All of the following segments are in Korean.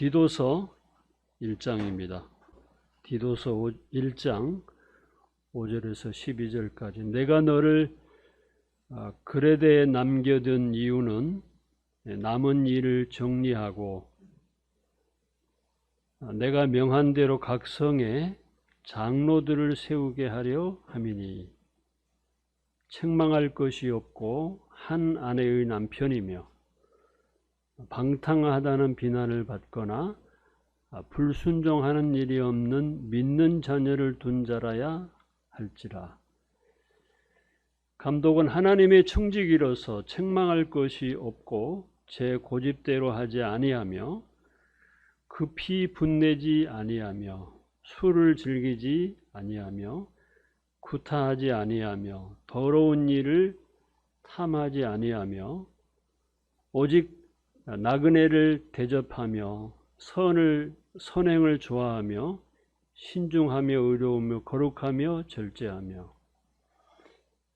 디도서 1장입니다. 디도서 1장 5절에서 12절까지 내가 너를 그레데에 남겨둔 이유는 남은 일을 정리하고 내가 명한 대로 각 성에 장로들을 세우게 하려 함이니 책망할 것이 없고 한 아내의 남편이며 방탕하다는 비난을 받거나 불순종하는 일이 없는 믿는 자녀를 둔 자라야 할지라. 감독은 하나님의 청지기로서 책망할 것이 없고 제 고집대로 하지 아니하며 급히 분내지 아니하며 술을 즐기지 아니하며 구타하지 아니하며 더러운 일을 탐하지 아니하며 오직 나그네를 대접하며 선행을 좋아하며 신중하며 의로우며 거룩하며 절제하며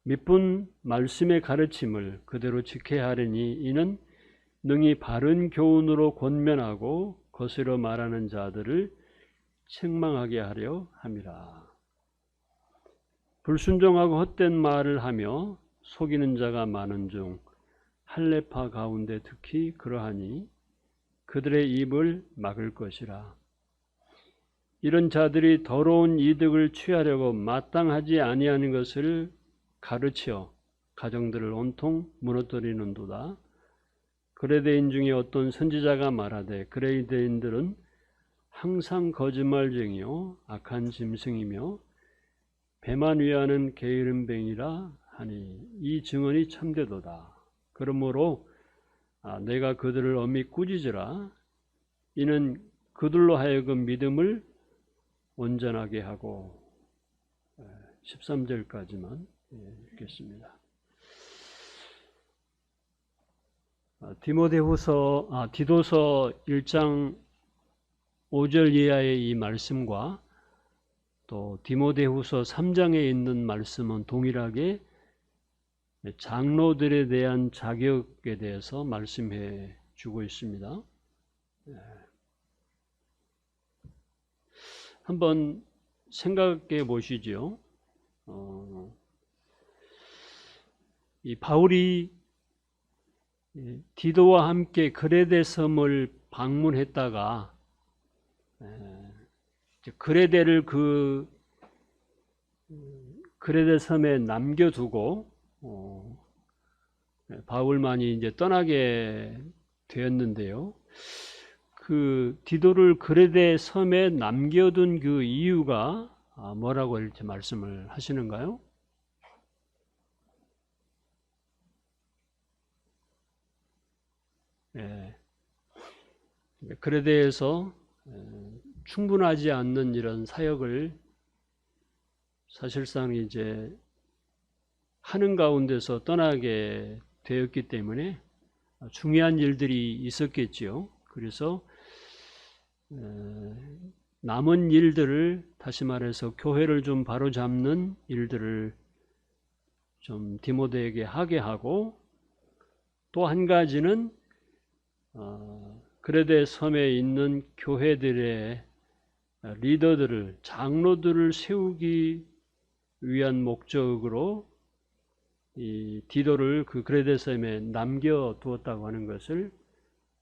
믿분 말씀의 가르침을 그대로 지켜야 하리니 이는 능히 바른 교훈으로 권면하고 거스려 말하는 자들을 책망하게 하려 함이라. 불순종하고 헛된 말을 하며 속이는 자가 많은 중 할례파 가운데 특히 그러하니 그들의 입을 막을 것이라. 이런 자들이 더러운 이득을 취하려고 마땅하지 아니하는 것을 가르쳐 가정들을 온통 무너뜨리는도다. 그레데인 중에 어떤 선지자가 말하되 그레데인들은 항상 거짓말쟁이요 악한 짐승이며 배만 위하는 게으름뱅이라 하니 이 증언이 참되도다. 그러므로 내가 그들을 엄히 꾸짖으라. 이는 그들로 하여금 믿음을 온전하게 하고 13절까지만 읽겠습니다. 디도서 1장 5절 이하의 이 말씀과 또 디모데후서 3장에 있는 말씀은 동일하게 장로들에 대한 자격에 대해서 말씀해 주고 있습니다. 한번 생각해 보시죠. 이 바울이 디도와 함께 그레데 섬을 방문했다가 그레데를 그레데 섬에 남겨두고 바울만이 이제 떠나게 되었는데요. 그 디도를 그레데 섬에 남겨둔 그 이유가 뭐라고 이렇게 말씀을 하시는가요? 그레데에서 충분하지 않는 이런 사역을 사실상 이제 하는 가운데서 떠나게 되었기 때문에 중요한 일들이 있었겠지요. 그래서 남은 일들을 다시 말해서 교회를 좀 바로잡는 일들을 좀 디모데에게 하게 하고 또 한 가지는 그레데 섬에 있는 교회들의 리더들을 장로들을 세우기 위한 목적으로 이 디도를 그 그레데 섬에 남겨두었다고 하는 것을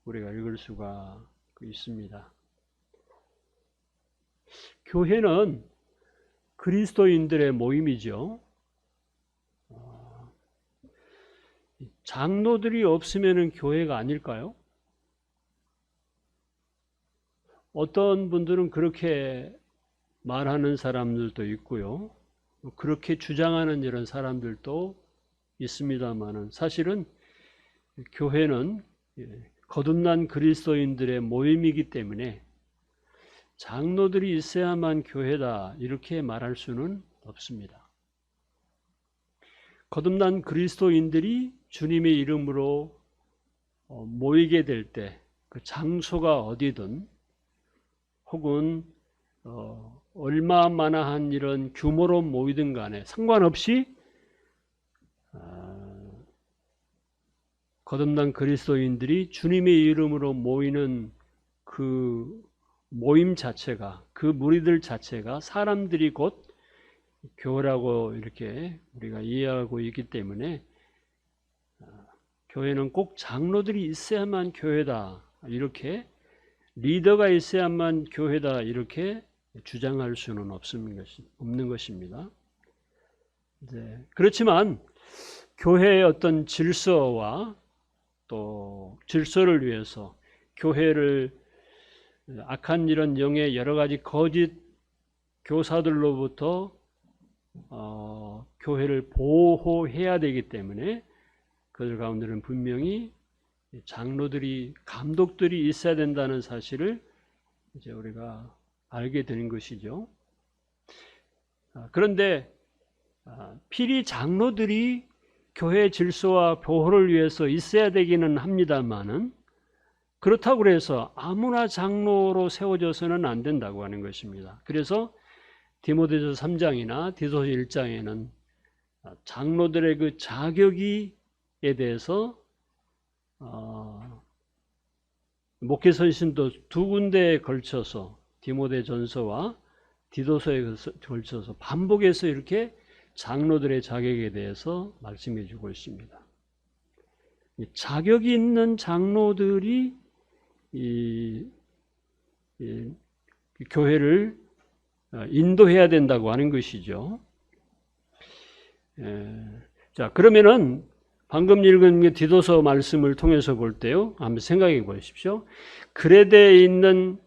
우리가 읽을 수가 있습니다. 교회는 그리스도인들의 모임이죠. 장로들이 없으면 교회가 아닐까요? 어떤 분들은 그렇게 말하는 사람들도 있고요. 그렇게 주장하는 이런 사람들도 있습니다만은 사실은 교회는 거듭난 그리스도인들의 모임이기 때문에 장로들이 있어야만 교회다 이렇게 말할 수는 없습니다. 거듭난 그리스도인들이 주님의 이름으로 모이게 될 때 그 장소가 어디든 혹은 얼마만한 이런 규모로 모이든 간에 상관없이 거듭난 그리스도인들이 주님의 이름으로 모이는 그 모임 자체가, 그 무리들 자체가 사람들이 곧 교회라고 이렇게 우리가 이해하고 있기 때문에 교회는 꼭 장로들이 있어야만 교회다, 이렇게 리더가 있어야만 교회다, 이렇게 주장할 수는 없는 것입니다. 그렇지만 교회의 어떤 질서와 또 질서를 위해서 교회를 악한 이런 영의 여러 가지 거짓 교사들로부터 교회를 보호해야 되기 때문에 그들 가운데는 분명히 장로들이, 감독들이 있어야 된다는 사실을 이제 우리가 알게 되는 것이죠. 그런데 필히 장로들이 교회 질서와 보호를 위해서 있어야 되기는 합니다만은, 그렇다고 해서 아무나 장로로 세워져서는 안 된다고 하는 것입니다. 그래서 디모데전서 3장이나 디도서 1장에는 장로들의 그 자격에 대해서 목회서신도 두 군데에 걸쳐서, 디모데전서와 디도서에 걸쳐서 반복해서 이렇게 장로들의 자격에 대해서 말씀해 주고 있습니다. 자격이 있는 장로들이 이 교회를 인도해야 된다고 하는 것이죠. 자, 그러면은 방금 읽은 디도서 말씀을 통해서 볼 때요, 한번 생각해 보십시오. 그레데에 있는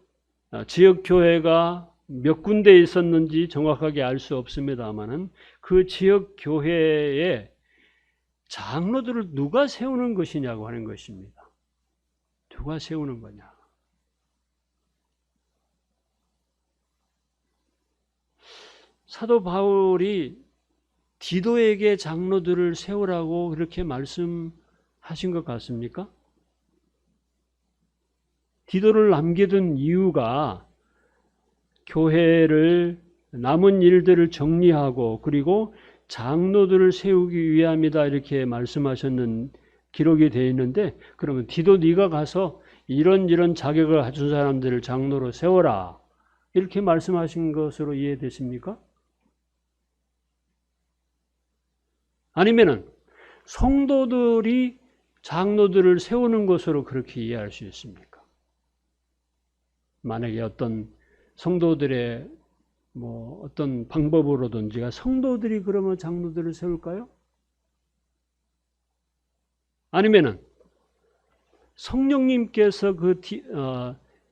지역 교회가 몇 군데 있었는지 정확하게 알 수 없습니다만은 그 지역 교회에 장로들을 누가 세우는 것이냐고 하는 것입니다. 누가 세우는 거냐? 사도 바울이 디도에게 장로들을 세우라고 그렇게 말씀하신 것 같습니까? 디도를 남겨둔 이유가 교회를, 남은 일들을 정리하고 그리고 장로들을 세우기 위함이다, 이렇게 말씀하셨는 기록이 되어 있는데, 그러면 디도 네가 가서 이런 자격을 갖춘 사람들을 장로로 세워라, 이렇게 말씀하신 것으로 이해되십니까? 아니면은 성도들이 장로들을 세우는 것으로 그렇게 이해할 수 있습니까? 만약에 어떤 성도들의 어떤 방법으로든지가 성도들이 그러면 장로들을 세울까요? 아니면은 성령님께서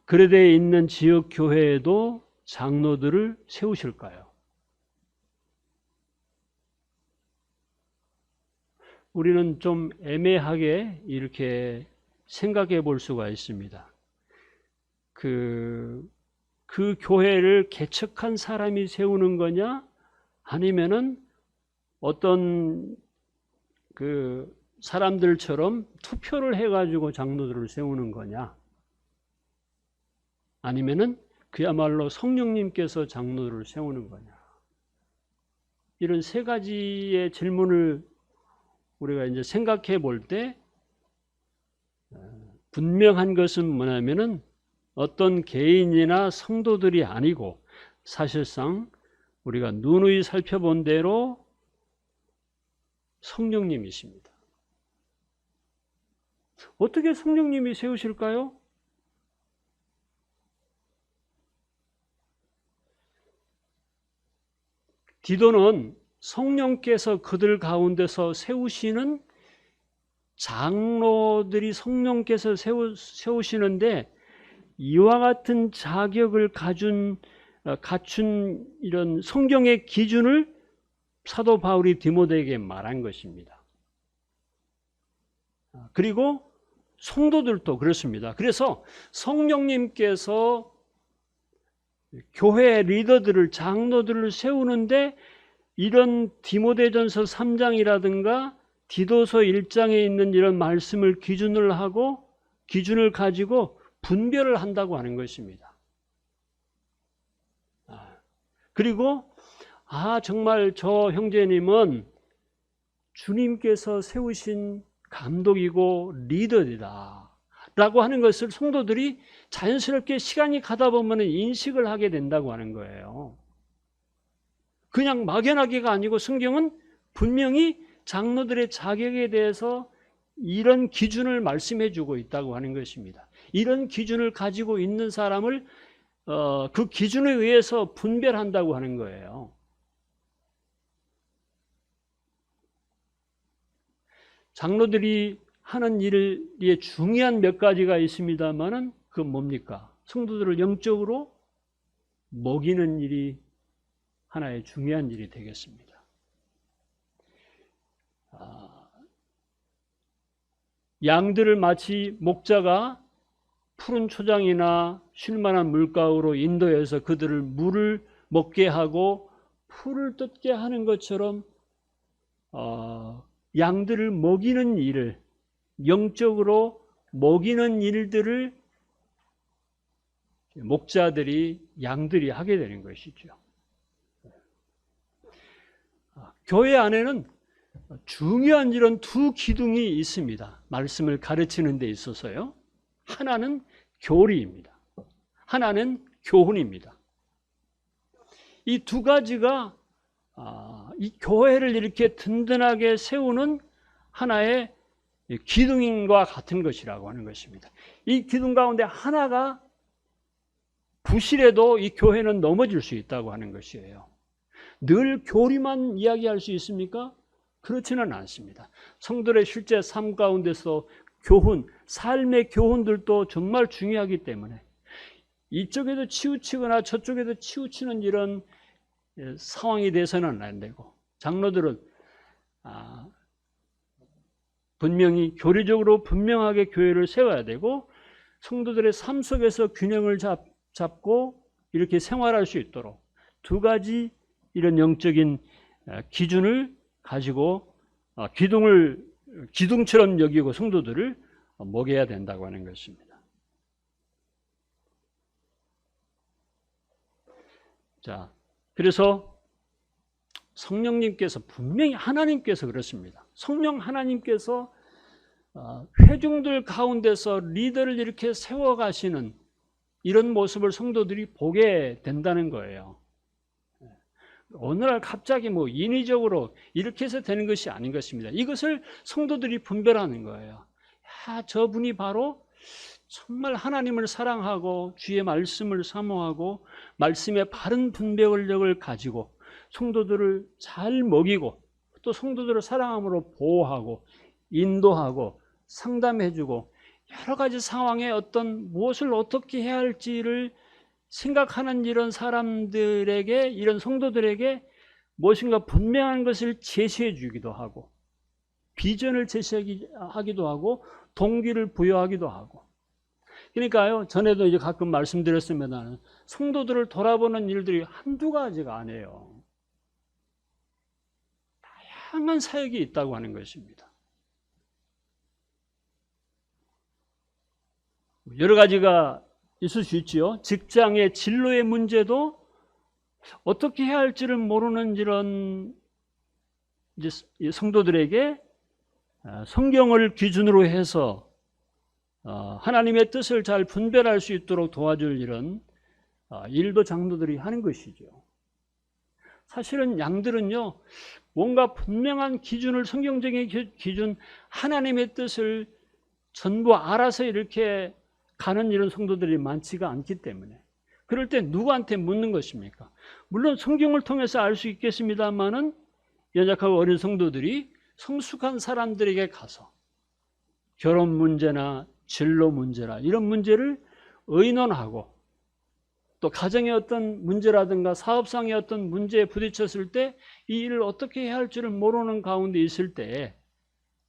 그레데에 있는 지역 교회에도 장로들을 세우실까요? 우리는 좀 애매하게 이렇게 생각해 볼 수가 있습니다. 그 교회를 개척한 사람이 세우는 거냐, 아니면은 어떤 그 사람들처럼 투표를 해가지고 장로들을 세우는 거냐, 아니면은 그야말로 성령님께서 장로들을 세우는 거냐. 이런 세 가지의 질문을 우리가 이제 생각해 볼 때 분명한 것은 뭐냐면은 어떤 개인이나 성도들이 아니고 사실상 우리가 누누이 살펴본 대로 성령님이십니다. 어떻게 성령님이 세우실까요? 디도는 성령께서 그들 가운데서 세우시는 장로들이 성령께서 세우시는데 이와 같은 자격을 갖춘 이런 성경의 기준을 사도 바울이 디모데에게 말한 것입니다. 그리고 성도들도 그렇습니다. 그래서 성령님께서 교회 리더들을, 장로들을 세우는데 이런 디모데전서 3장이라든가 디도서 1장에 있는 이런 말씀을 기준을 가지고 분별을 한다고 하는 것입니다. 그리고 정말 저 형제님은 주님께서 세우신 감독이고 리더이다, 라고 하는 것을 성도들이 자연스럽게 시간이 가다 보면 인식을 하게 된다고 하는 거예요. 그냥 막연하게가 아니고 성경은 분명히 장로들의 자격에 대해서 이런 기준을 말씀해 주고 있다고 하는 것입니다. 이런 기준을 가지고 있는 사람을 그 기준에 의해서 분별한다고 하는 거예요. 장로들이 하는 일에 중요한 몇 가지가 있습니다만은 그 뭡니까? 성도들을 영적으로 먹이는 일이 하나의 중요한 일이 되겠습니다. 양들을 마치 목자가 푸른 초장이나 쉴만한 물가로 인도해서 그들을 물을 먹게 하고 풀을 뜯게 하는 것처럼 양들을 먹이는 일을, 영적으로 먹이는 일들을 목자들이, 양들이 하게 되는 것이죠. 교회 안에는 중요한 이런 두 기둥이 있습니다. 말씀을 가르치는 데 있어서요. 하나는 교리입니다. 하나는 교훈입니다. 이 두 가지가 이 교회를 이렇게 든든하게 세우는 하나의 기둥과 같은 것이라고 하는 것입니다. 이 기둥 가운데 하나가 부실해도 이 교회는 넘어질 수 있다고 하는 것이에요. 늘 교리만 이야기할 수 있습니까? 그렇지는 않습니다. 성도의 실제 삶 가운데서 교훈, 삶의 교훈들도 정말 중요하기 때문에 이쪽에도 치우치거나 저쪽에도 치우치는 이런 상황이 돼서는 안 되고, 장로들은 분명히 교리적으로 분명하게 교회를 세워야 되고, 성도들의 삶 속에서 균형을 잡고 이렇게 생활할 수 있도록 두 가지 이런 영적인 기준을 가지고 기둥처럼 여기고 성도들을 먹여야 된다고 하는 것입니다. 자, 그래서 성령님께서 분명히 하나님께서 그렇습니다. 성령 하나님께서 회중들 가운데서 리더를 이렇게 세워가시는 이런 모습을 성도들이 보게 된다는 거예요. 어느 날 갑자기 인위적으로 이렇게 해서 되는 것이 아닌 것입니다. 이것을 성도들이 분별하는 거예요. 저분이 바로 정말 하나님을 사랑하고 주의 말씀을 사모하고 말씀의 바른 분별력을 가지고 성도들을 잘 먹이고 또 성도들을 사랑함으로 보호하고 인도하고 상담해주고 여러 가지 상황에 무엇을 어떻게 해야 할지를 생각하는 이런 사람들에게, 이런 성도들에게 무엇인가 분명한 것을 제시해 주기도 하고 비전을 제시하기도 하고 동기를 부여하기도 하고. 그러니까요, 전에도 이제 가끔 말씀드렸습니다만 성도들을 돌아보는 일들이 한두 가지가 아니에요. 다양한 사역이 있다고 하는 것입니다. 여러 가지가 있을 수 있지요. 직장의 진로의 문제도 어떻게 해야 할지를 모르는 이런 이제 성도들에게 성경을 기준으로 해서 하나님의 뜻을 잘 분별할 수 있도록 도와줄 이런 일도 장로들이 하는 것이죠. 사실은 양들은요, 뭔가 분명한 기준을, 성경적인 기준, 하나님의 뜻을 전부 알아서 이렇게 가는 이런 성도들이 많지가 않기 때문에 그럴 때 누구한테 묻는 것입니까? 물론 성경을 통해서 알 수 있겠습니다만은 연약하고 어린 성도들이 성숙한 사람들에게 가서 결혼 문제나 진로 문제나 이런 문제를 의논하고 또 가정의 어떤 문제라든가 사업상의 어떤 문제에 부딪혔을 때 이 일을 어떻게 해야 할지를 모르는 가운데 있을 때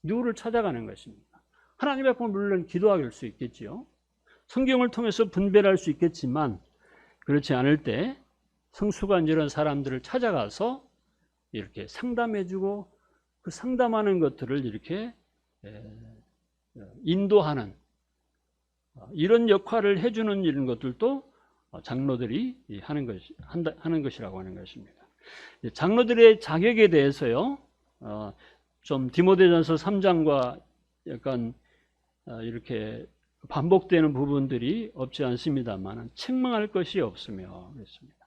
누구를 찾아가는 것입니까? 하나님 앞에 물론 기도할 수 있겠지요. 성경을 통해서 분별할 수 있겠지만 그렇지 않을 때 성숙한 이런 사람들을 찾아가서 이렇게 상담해주고 그 상담하는 것들을 이렇게 인도하는 이런 역할을 해주는 이런 것들도 장로들이 하는 것이라고 하는 것입니다. 장로들의 자격에 대해서요, 좀 디모데전서 3장과 약간 이렇게 반복되는 부분들이 없지 않습니다만 책망할 것이 없으며 그렇습니다.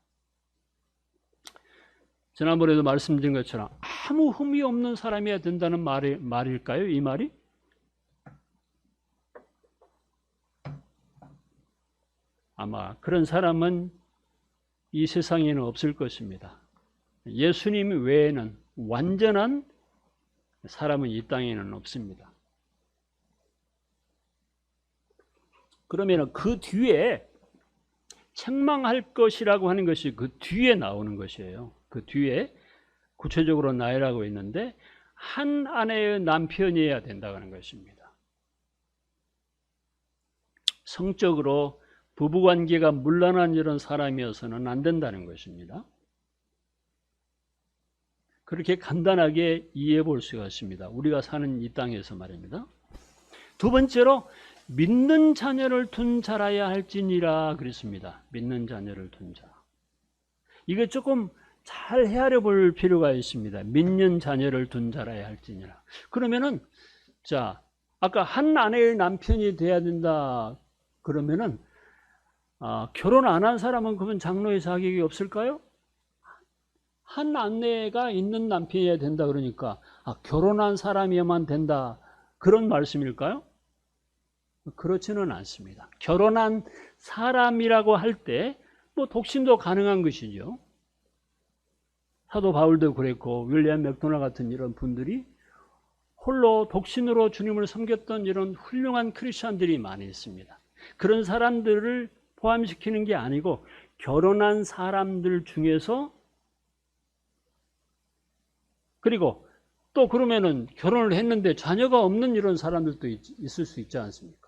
지난번에도 말씀드린 것처럼 아무 흠이 없는 사람이어야 된다는 말일까요? 이 말이? 아마 그런 사람은 이 세상에는 없을 것입니다. 예수님 외에는 완전한 사람은 이 땅에는 없습니다. 그러면 그 뒤에 책망할 것이라고 하는 것이 그 뒤에 나오는 것이에요. 그 뒤에 구체적으로 나열하고 있는데 한 아내의 남편이어야 된다고 하는 것입니다. 성적으로 부부관계가 문란한 이런 사람이어서는 안 된다는 것입니다. 그렇게 간단하게 이해해 볼 수가 있습니다. 우리가 사는 이 땅에서 말입니다. 두 번째로 믿는 자녀를 둔 자라야 할지니라 그랬습니다. 믿는 자녀를 둔 자. 이거 조금 잘 헤아려 볼 필요가 있습니다. 믿는 자녀를 둔 자라야 할지니라. 그러면은 자, 아까 한 아내의 남편이 돼야 된다 그러면은 결혼 안 한 사람은 그러면 장로의 자격이 없을까요? 한 아내가 있는 남편이어야 된다 그러니까 결혼한 사람이어만 된다 그런 말씀일까요? 그렇지는 않습니다. 결혼한 사람이라고 할 때 뭐 독신도 가능한 것이죠. 사도 바울도 그랬고 윌리엄 맥도날 같은 이런 분들이 홀로 독신으로 주님을 섬겼던 이런 훌륭한 크리스천들이 많이 있습니다. 그런 사람들을 포함시키는 게 아니고 결혼한 사람들 중에서 그리고 또 그러면은 결혼을 했는데 자녀가 없는 이런 사람들도 있을 수 있지 않습니까?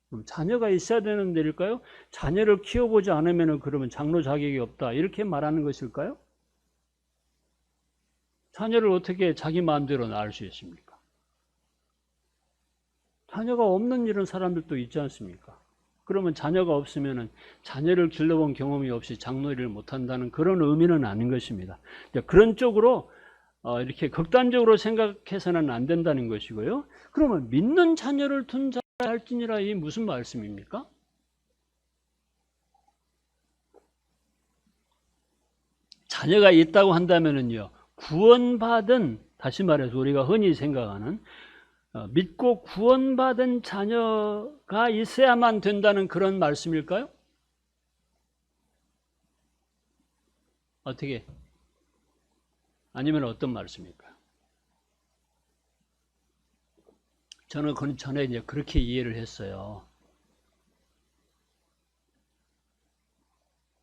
그럼 자녀가 있어야 되는 데일까요? 자녀를 키워보지 않으면은 그러면 장로 자격이 없다 이렇게 말하는 것일까요? 자녀를 어떻게 자기 마음대로 낳을 수 있습니까? 자녀가 없는 이런 사람들도 있지 않습니까? 그러면 자녀가 없으면은 자녀를 길러본 경험이 없이 장로 일을 못한다는 그런 의미는 아닌 것입니다. 그런 쪽으로 이렇게 극단적으로 생각해서는 안 된다는 것이고요. 그러면 믿는 자녀를 둔 자라 할지니라 이 무슨 말씀입니까? 자녀가 있다고 한다면은요. 구원받은 다시 말해서 우리가 흔히 생각하는 믿고 구원받은 자녀가 있어야만 된다는 그런 말씀일까요? 어떻게? 아니면 어떤 말씀일까요? 저는 그 전에 이제 그렇게 이해를 했어요.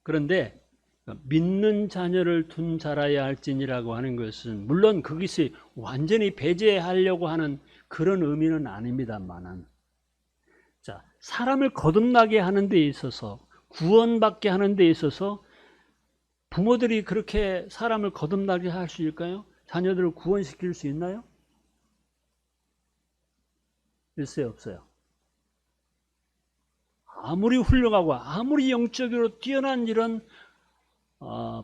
그런데 믿는 자녀를 둔 자라야 할지니라고 하는 것은 물론 그것이 완전히 배제하려고 하는 그런 의미는 아닙니다만은 자, 사람을 거듭나게 하는 데 있어서 구원받게 하는 데 있어서 부모들이 그렇게 사람을 거듭나게 할 수 있을까요? 자녀들을 구원시킬 수 있나요? 있어요, 없어요? 아무리 훌륭하고 아무리 영적으로 뛰어난 이런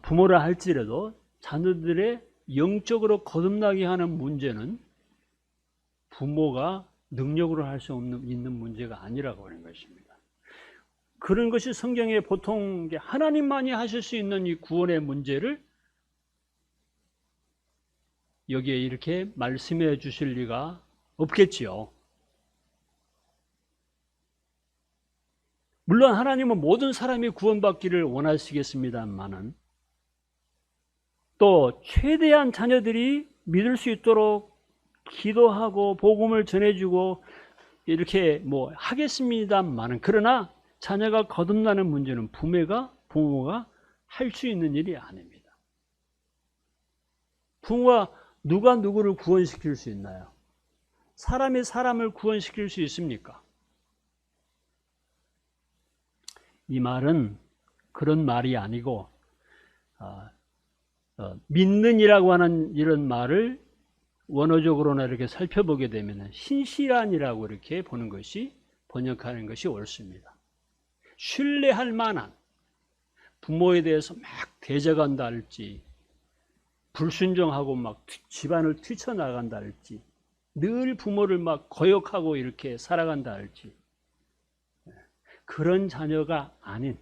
부모라 할지라도 자녀들의 영적으로 거듭나게 하는 문제는 부모가 능력으로 할 수 있는 문제가 아니라고 하는 것입니다. 그런 것이 성경에 보통 하나님만이 하실 수 있는 이 구원의 문제를 여기에 이렇게 말씀해 주실 리가 없겠지요. 물론 하나님은 모든 사람이 구원받기를 원하시겠습니다만은 또 최대한 자녀들이 믿을 수 있도록 기도하고 복음을 전해주고 이렇게 뭐 하겠습니다만은 그러나 자녀가 거듭나는 문제는 부모가 할 수 있는 일이 아닙니다. 부모가 누가 누구를 구원시킬 수 있나요? 사람이 사람을 구원시킬 수 있습니까? 이 말은 그런 말이 아니고 믿는이라고 하는 이런 말을 원어적으로나 이렇게 살펴보게 되면 신실한이라고 이렇게 보는 것이 번역하는 것이 옳습니다. 신뢰할 만한 부모에 대해서 막 대적한다 할지 불순종하고 막 집안을 뛰쳐나간다 할지 늘 부모를 막 거역하고 이렇게 살아간다 할지 그런 자녀가 아닌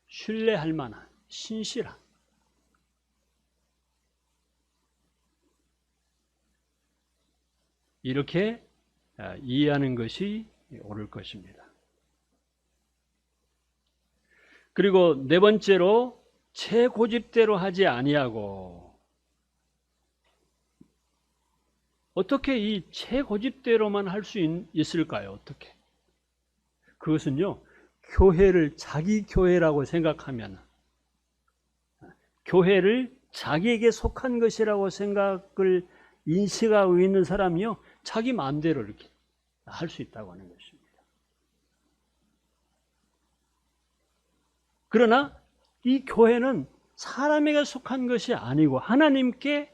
신뢰할 만한 신실한 이렇게 이해하는 것이 옳을 것입니다. 그리고 네 번째로 제 고집대로 하지 아니하고, 어떻게 이 제 고집대로만 할 수 있을까요? 어떻게? 그것은요, 교회를 자기 교회라고 생각하면, 교회를 자기에게 속한 것이라고 생각을 인식하고 있는 사람이요, 자기 마음대로 이렇게 할 수 있다고 하는 것입니다. 그러나 이 교회는 사람에게 속한 것이 아니고 하나님께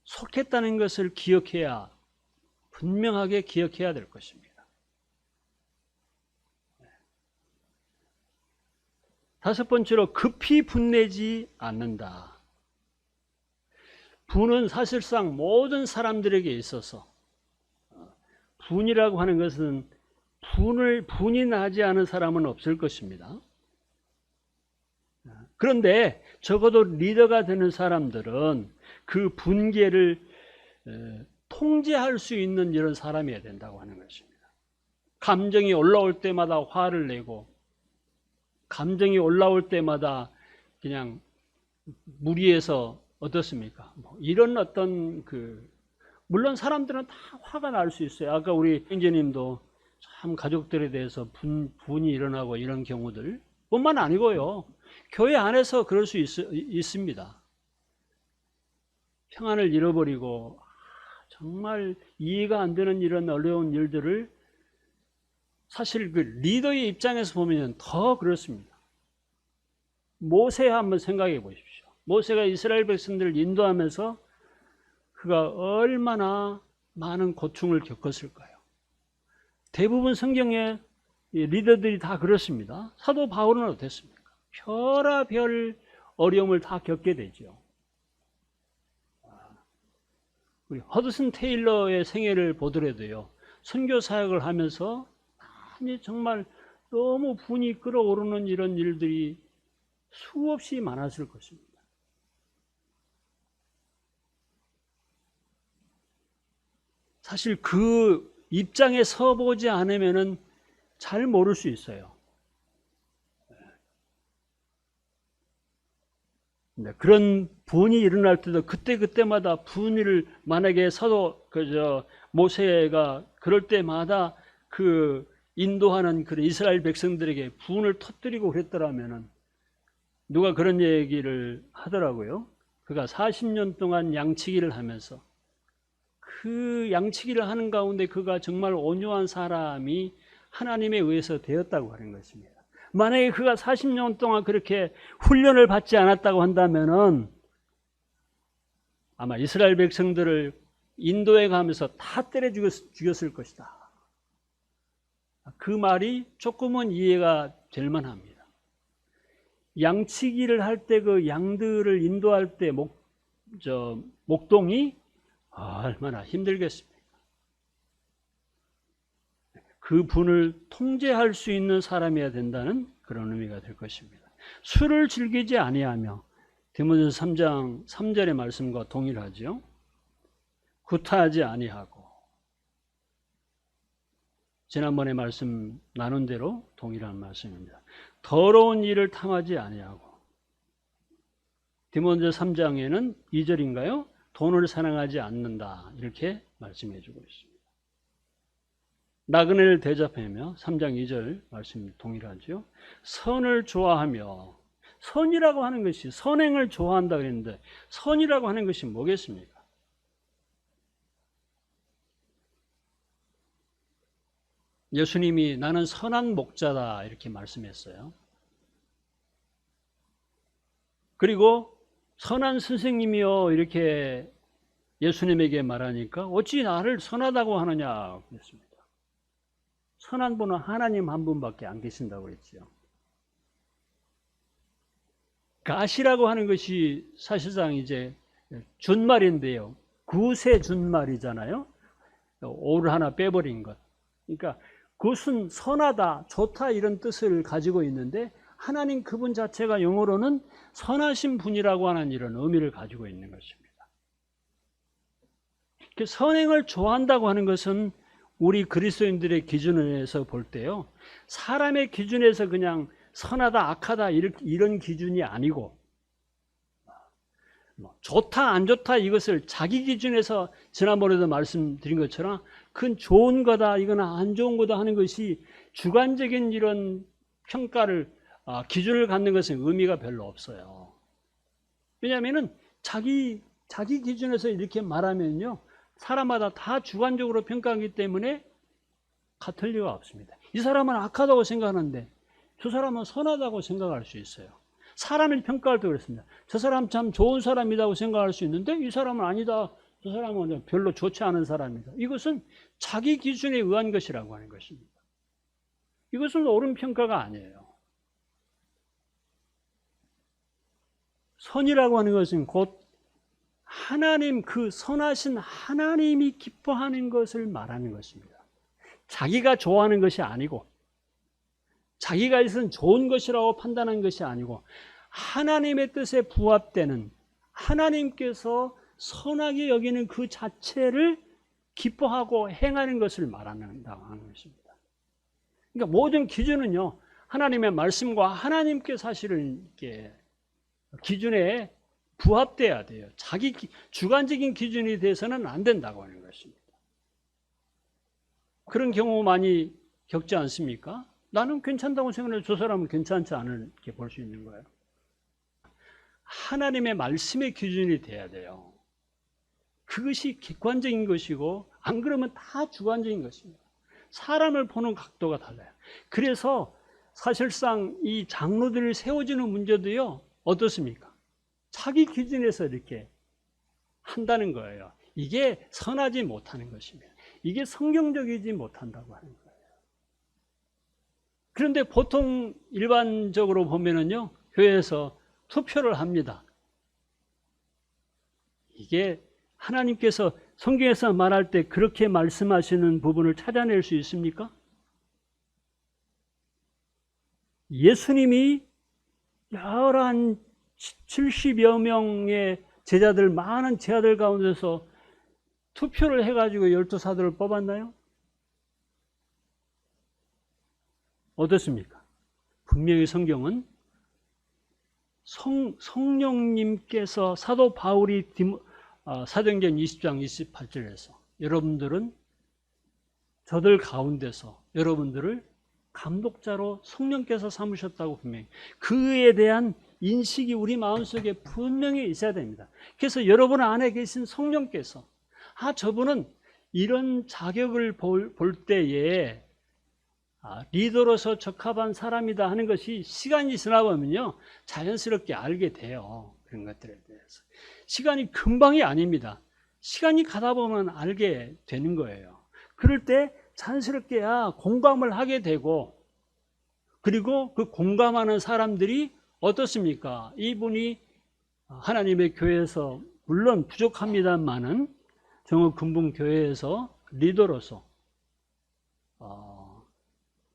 속했다는 것을 기억해야, 분명하게 기억해야 될 것입니다. 다섯 번째로 급히 분내지 않는다. 분은 사실상 모든 사람들에게 있어서, 분이라고 하는 것은 분이 나지 않은 사람은 없을 것입니다. 그런데 적어도 리더가 되는 사람들은 그 분개를 통제할 수 있는 이런 사람이어야 된다고 하는 것입니다. 감정이 올라올 때마다 화를 내고, 감정이 올라올 때마다 그냥 무리해서 어떻습니까? 이런 어떤 물론 사람들은 다 화가 날 수 있어요. 아까 우리 형제님도 참 가족들에 대해서 분이 일어나고 이런 경우들 뿐만 아니고요, 교회 안에서 그럴 수 있습니다. 평안을 잃어버리고 정말 이해가 안 되는 이런 어려운 일들을, 사실 그 리더의 입장에서 보면 더 그렇습니다. 모세 한번 생각해 보십시오. 모세가 이스라엘 백성들을 인도하면서 그가 얼마나 많은 고충을 겪었을까요? 대부분 성경의 리더들이 다 그렇습니다. 사도 바울은 어땠습니까? 별의별 어려움을 다 겪게 되죠. 우리 허드슨 테일러의 생애를 보더라도요, 선교 사역을 하면서 아니 정말 너무 분이 끓어오르는 이런 일들이 수없이 많았을 것입니다. 사실 그 입장에 서보지 않으면은 잘 모를 수 있어요. 그런 분이 일어날 때도 그때마다 분을, 만약에 모세가 그럴 때마다 그 인도하는 그 이스라엘 백성들에게 분을 터뜨리고 그랬더라면은, 누가 그런 얘기를 하더라고요. 그가 40년 동안 양치기를 하면서 그 양치기를 하는 가운데 그가 정말 온유한 사람이 하나님에 의해서 되었다고 하는 것입니다. 만약에 그가 40년 동안 그렇게 훈련을 받지 않았다고 한다면은 아마 이스라엘 백성들을 인도에 가면서 다 때려 죽였을 것이다. 그 말이 조금은 이해가 될 만합니다. 양치기를 할 때 그 양들을 인도할 때 목동이 얼마나 힘들겠습니까? 그 분을 통제할 수 있는 사람이어야 된다는 그런 의미가 될 것입니다. 술을 즐기지 아니하며, 디모데전서 3장 3절의 말씀과 동일하죠. 구타하지 아니하고, 지난번에 말씀 나눈 대로 동일한 말씀입니다. 더러운 일을 탐하지 아니하고, 디모데전서 3장에는 2절인가요? 돈을 사랑하지 않는다, 이렇게 말씀해 주고 있습니다. 나그네를 대접하며, 3장 2절 말씀 동일하죠. 선을 좋아하며, 선이라고 하는 것이, 선행을 좋아한다 그랬는데 선이라고 하는 것이 뭐겠습니까? 예수님이 나는 선한 목자다 이렇게 말씀했어요. 그리고 선한 선생님이요 이렇게 예수님에게 말하니까 어찌 나를 선하다고 하느냐 그랬습니다. 선한 분은 하나님 한 분밖에 안 계신다고 했죠. 가시라고 하는 것이 사실상 이제 준말인데요, 구세 준말이잖아요. 오를 하나 빼버린 것. 그러니까 그것은 선하다, 좋다 이런 뜻을 가지고 있는데 하나님 그분 자체가 영어로는 선하신 분이라고 하는 이런 의미를 가지고 있는 것입니다. 선행을 좋아한다고 하는 것은 우리 그리스도인들의 기준에서 볼 때요, 사람의 기준에서 그냥 선하다, 악하다 이런 기준이 아니고, 좋다, 안 좋다 이것을 자기 기준에서 지난번에도 말씀드린 것처럼 그건 좋은 거다, 이건 안 좋은 거다 하는 것이 주관적인 이런 평가를, 기준을 갖는 것은 의미가 별로 없어요. 왜냐하면 자기 기준에서 이렇게 말하면요, 사람마다 다 주관적으로 평가하기 때문에 같을 리가 없습니다. 이 사람은 악하다고 생각하는데 저 사람은 선하다고 생각할 수 있어요. 사람을 평가할 때 그렇습니다. 저 사람 참 좋은 사람이라고 생각할 수 있는데 이 사람은 아니다, 저 사람은 별로 좋지 않은 사람이다. 이것은 자기 기준에 의한 것이라고 하는 것입니다. 이것은 옳은 평가가 아니에요. 선이라고 하는 것은 곧 하나님, 그 선하신 하나님이 기뻐하는 것을 말하는 것입니다. 자기가 좋아하는 것이 아니고, 자기가 있은 좋은 것이라고 판단한 것이 아니고, 하나님의 뜻에 부합되는, 하나님께서 선하게 여기는 그 자체를 기뻐하고 행하는 것을 말한다고 하는 것입니다. 그러니까 모든 기준은요, 하나님의 말씀과 하나님께 사실은 이렇게 기준에 부합돼야 돼요. 자기 주관적인 기준이 돼서는 안 된다고 하는 것입니다. 그런 경우 많이 겪지 않습니까? 나는 괜찮다고 생각하는데 저 사람은 괜찮지 않게 볼 수 있는 거예요. 하나님의 말씀의 기준이 돼야 돼요. 그것이 객관적인 것이고, 안 그러면 다 주관적인 것입니다. 사람을 보는 각도가 달라요. 그래서 사실상 이 장로들이 세워지는 문제도요, 어떻습니까? 자기 기준에서 이렇게 한다는 거예요. 이게 선하지 못하는 것입니다. 이게 성경적이지 못한다고 하는 거예요. 그런데 보통 일반적으로 보면은요, 교회에서 투표를 합니다. 이게 하나님께서 성경에서 말할 때 그렇게 말씀하시는 부분을 찾아낼 수 있습니까? 예수님이 여러 한 70여 명의 제자들, 많은 제자들 가운데서 투표를 해가지고 12사도를 뽑았나요? 어떻습니까? 분명히 성경은 성령님께서 사도 바울이 사도행전 20장 28절에서 여러분들은 저들 가운데서 여러분들을 감독자로 성령께서 삼으셨다고 분명히, 그에 대한 인식이 우리 마음속에 분명히 있어야 됩니다. 그래서 여러분 안에 계신 성령께서 저분은 이런 자격을 볼 때에 리더로서 적합한 사람이다 하는 것이 시간이 지나보면요, 자연스럽게 알게 돼요. 그런 것들에 대해서. 시간이 금방이 아닙니다. 시간이 가다 보면 알게 되는 거예요. 그럴 때 자연스럽게 공감을 하게 되고, 그리고 그 공감하는 사람들이 어떻습니까? 이분이 하나님의 교회에서 물론 부족합니다만은 정읍금붕교회에서 리더로서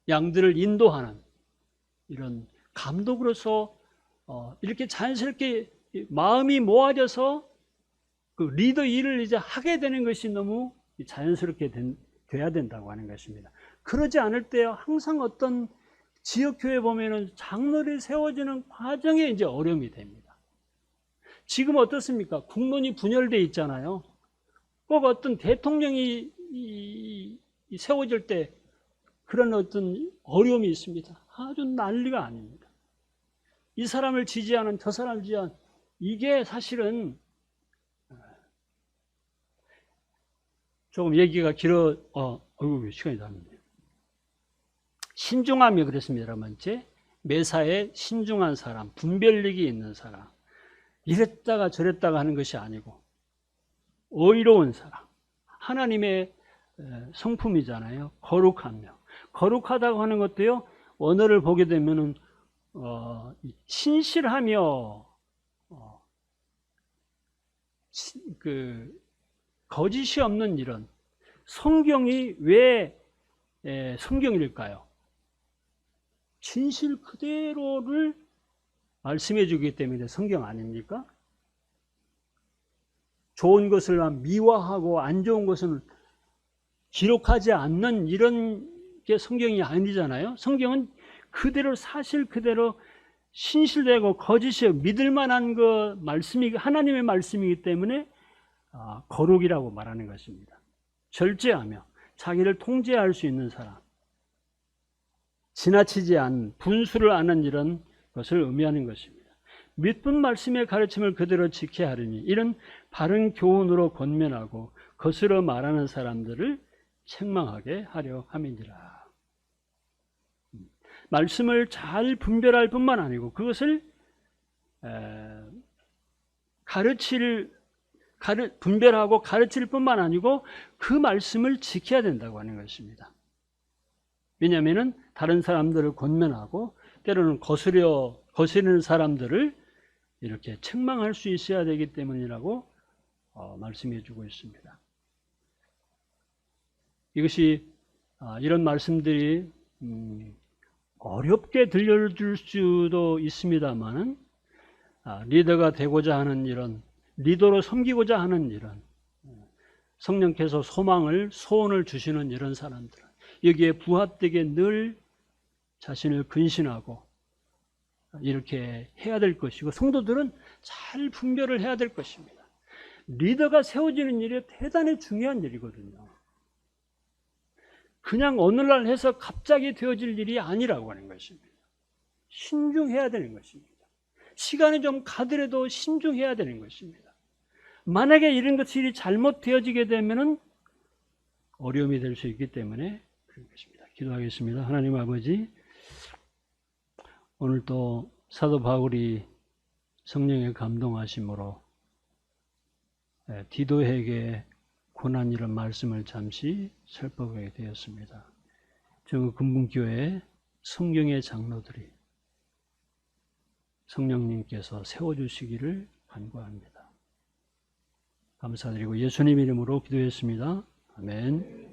양들을 인도하는 이런 감독으로서 이렇게 자연스럽게 마음이 모아져서 그 리더 일을 이제 하게 되는 것이 너무 자연스럽게 돼야 된다고 하는 것입니다. 그러지 않을 때 항상 어떤 지역교회 보면은 장로를 세워지는 과정에 이제 어려움이 됩니다. 지금 어떻습니까? 국론이 분열되어 있잖아요. 꼭 어떤 대통령이 세워질 때 그런 어떤 어려움이 있습니다. 아주 난리가 아닙니다. 이 사람을 지지하는, 저 사람을 지지하는, 이게 사실은 조금 얘기가 길어, 시간이 다 됐네요. 신중함이 그랬습니다. 여러분, 매사에 신중한 사람, 분별력이 있는 사람, 이랬다가 저랬다가 하는 것이 아니고 의로운 사람, 하나님의 성품이잖아요. 거룩하며, 거룩하다고 하는 것도요, 언어를 보게 되면은 신실하며 거짓이 없는 이런, 성경이 왜 성경일까요? 진실 그대로를 말씀해 주기 때문에 성경 아닙니까? 좋은 것을 미화하고 안 좋은 것은 기록하지 않는 이런 게 성경이 아니잖아요. 성경은 그대로 사실 그대로 신실되고 거짓이요 믿을 만한 그 말씀이 하나님의 말씀이기 때문에 거룩이라고 말하는 것입니다. 절제하며 자기를 통제할 수 있는 사람, 지나치지 않은 분수를 아는 이런 것을 의미하는 것입니다. 믿은 말씀의 가르침을 그대로 지켜야 하리니 이런 바른 교훈으로 권면하고 거스러 말하는 사람들을 책망하게 하려 함이니라. 말씀을 잘 분별할 뿐만 아니고 그것을 분별하고 가르칠 뿐만 아니고 그 말씀을 지켜야 된다고 하는 것입니다. 왜냐하면 다른 사람들을 권면하고 때로는 거스르는 사람들을 이렇게 책망할 수 있어야 되기 때문이라고 말씀해 주고 있습니다. 이것이 이런 말씀들이 어렵게 들려줄 수도 있습니다만은 리더가 되고자 하는 이런 리더로 섬기고자 하는 이런 성령께서 소원을 주시는 이런 사람들 여기에 부합되게 늘 자신을 근신하고 이렇게 해야 될 것이고 성도들은 잘 분별을 해야 될 것입니다. 리더가 세워지는 일이 대단히 중요한 일이거든요. 그냥 어느 날 해서 갑자기 되어질 일이 아니라고 하는 것입니다. 신중해야 되는 것입니다. 시간이 좀 가더라도 신중해야 되는 것입니다. 만약에 이런 것이 잘못되어지게 되면 어려움이 될 수 있기 때문에 그런 것입니다. 기도하겠습니다. 하나님 아버지, 오늘 또 사도 바울이 성령의 감동하심으로 디도에게 고난 이런 말씀을 잠시 살펴보게 되었습니다. 저 금문교회 성경의 장로들이 성령님께서 세워주시기를 간구합니다. 감사드리고 예수님 이름으로 기도했습니다. 아멘.